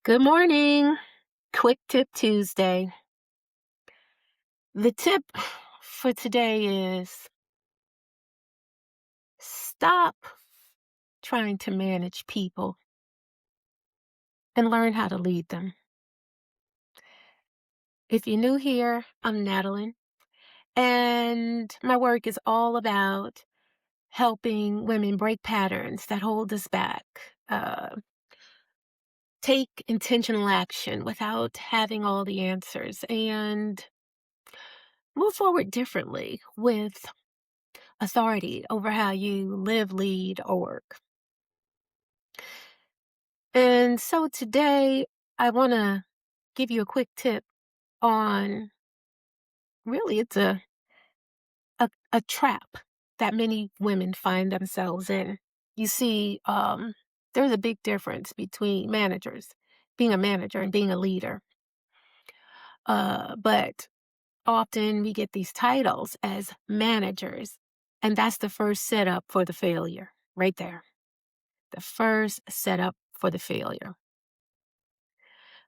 Good morning. Quick tip Tuesday. The tip for today is stop trying to manage people and learn how to lead them. If you're new here, I'm Natalynn, and my work is all about helping women break patterns that hold us back, uh, take intentional action without having all the answers, and move forward differently with authority over how you live, lead, or work. And so today, I want to give you a quick tip on really it's a trap that many women find themselves in. You see, there's a big difference between managers, being a manager and being a leader. But often we get these titles as managers, and that's the first setup for the failure right there. The first setup for the failure.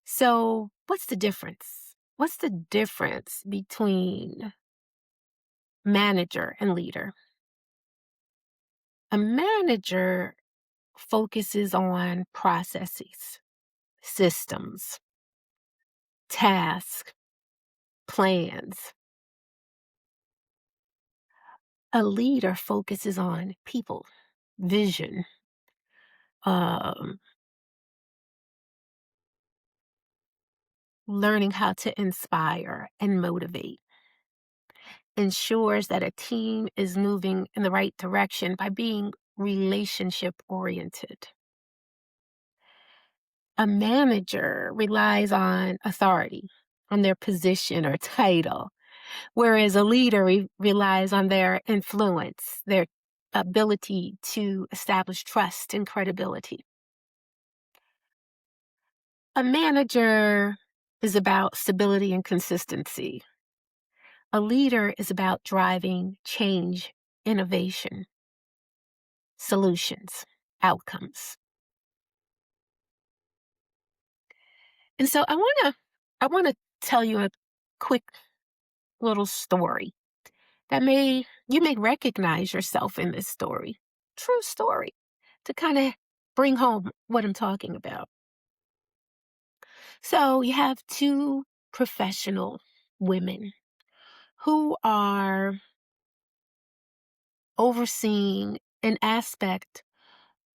So, what's the difference? What's the difference between manager and leader? A manager focuses on processes, systems, tasks, plans. A leader focuses on people, vision, um, learning how to inspire and motivate, ensures that a team is moving in the right direction by being relationship oriented. A manager relies on authority, on their position or title, whereas a leader relies on their influence, their ability to establish trust and credibility. A manager is about stability and consistency. A leader is about driving change, innovation, solutions, outcomes. And so I want to tell you a quick little story that you may recognize yourself in this story. True story to kind of bring home what I'm talking about. So you have two professional women who are overseeing an aspect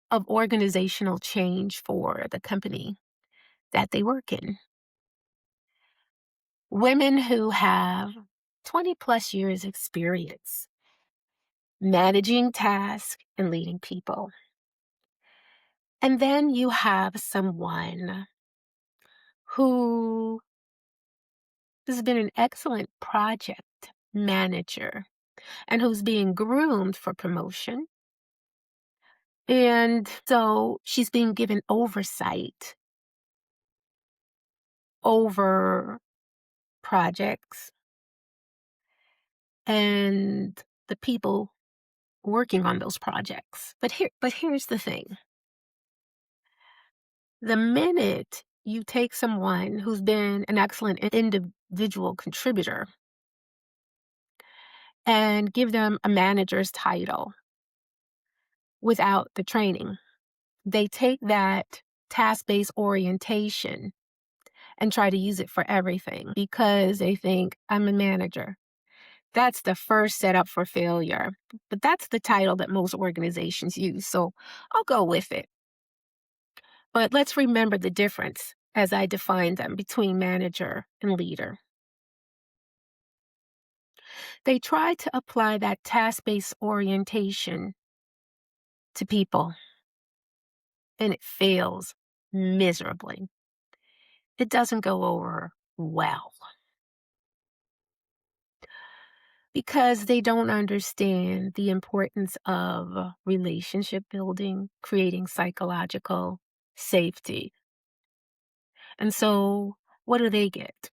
of organizational change for the company that they work in. Women who have 20 plus years experience managing tasks and leading people. And then you have someone who has been an excellent project manager and who's being groomed for promotion. And so she's being given oversight over projects and the people working on those projects. But here's the thing. The minute you take someone who's been an excellent individual contributor and give them a manager's title without the training, they take that task-based orientation and try to use it for everything because they think, I'm a manager. That's the first setup for failure. But that's the title that most organizations use, so I'll go with it. But let's remember the difference as I define them between manager and leader. They try to apply that task-based orientation to people, and it fails miserably. It doesn't go over well because they don't understand the importance of relationship building, creating psychological safety. And so, what do they get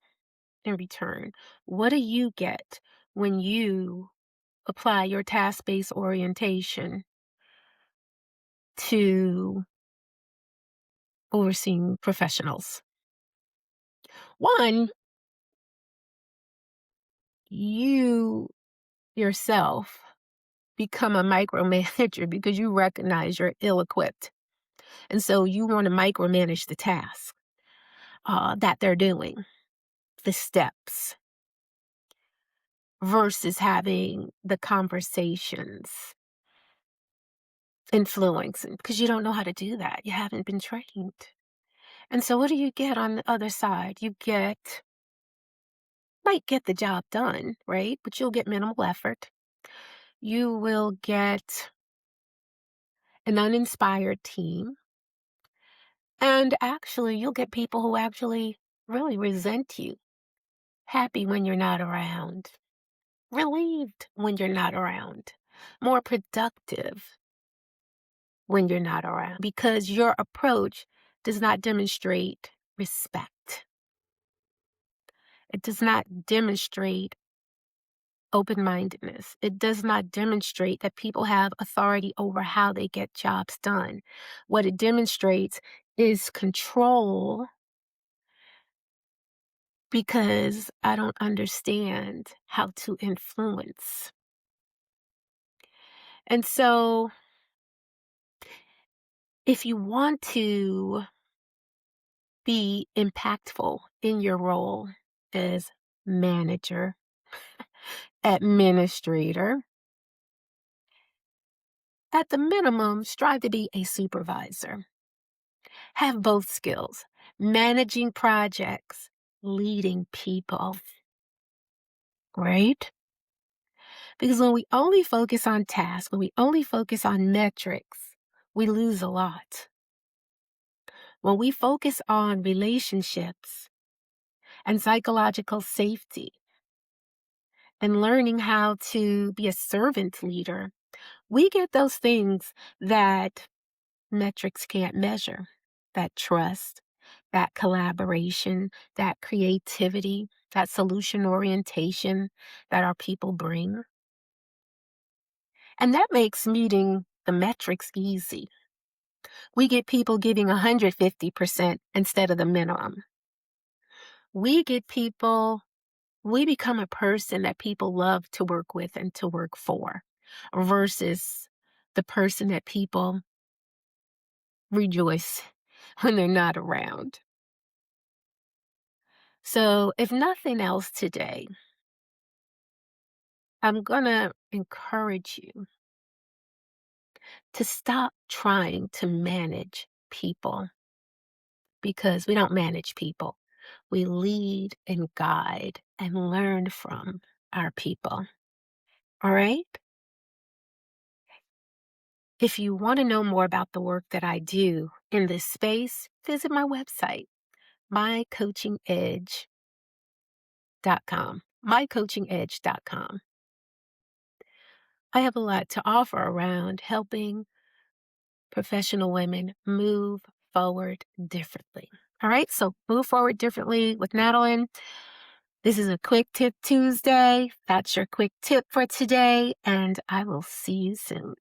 in return? What do you get when you apply your task based orientation to overseeing professionals. One, you yourself become a micromanager because you recognize you're ill equipped. And so you want to micromanage the task that they're doing, the steps, versus having the conversations, influencing, because you don't know how to do that. You haven't been trained. And so what do you get on the other side? Might get the job done, right? But you'll get minimal effort. You will get an uninspired team. And actually, you'll get people who actually really resent you, happy when you're not around, relieved when you're not around, more productive when you're not around, because your approach does not demonstrate respect. It does not demonstrate open mindedness. It does not demonstrate that people have authority over how they get jobs done. What it demonstrates is control because I don't understand how to influence. And so, if you want to be impactful in your role as manager, administrator, at the minimum, strive to be a supervisor. Have both skills, managing projects, leading people, right? Because when we only focus on tasks, when we only focus on metrics, we lose a lot. When we focus on relationships and psychological safety and learning how to be a servant leader, we get those things that metrics can't measure. That trust, that collaboration, that creativity, that solution orientation that our people bring. And that makes meeting the metrics easy. We get people giving 150% instead of the minimum. We get people, we become a person that people love to work with and to work for versus the person that people rejoice when they're not around. So, if nothing else today, I'm going to encourage you to stop trying to manage people because we don't manage people. We lead and guide and learn from our people. All right? If you want to know more about the work that I do in this space, visit my website, mycoachingedge.com. Mycoachingedge.com. I have a lot to offer around helping professional women move forward differently. All right, so move forward differently with Natalynn. This is a quick tip Tuesday. That's your quick tip for today, and I will see you soon.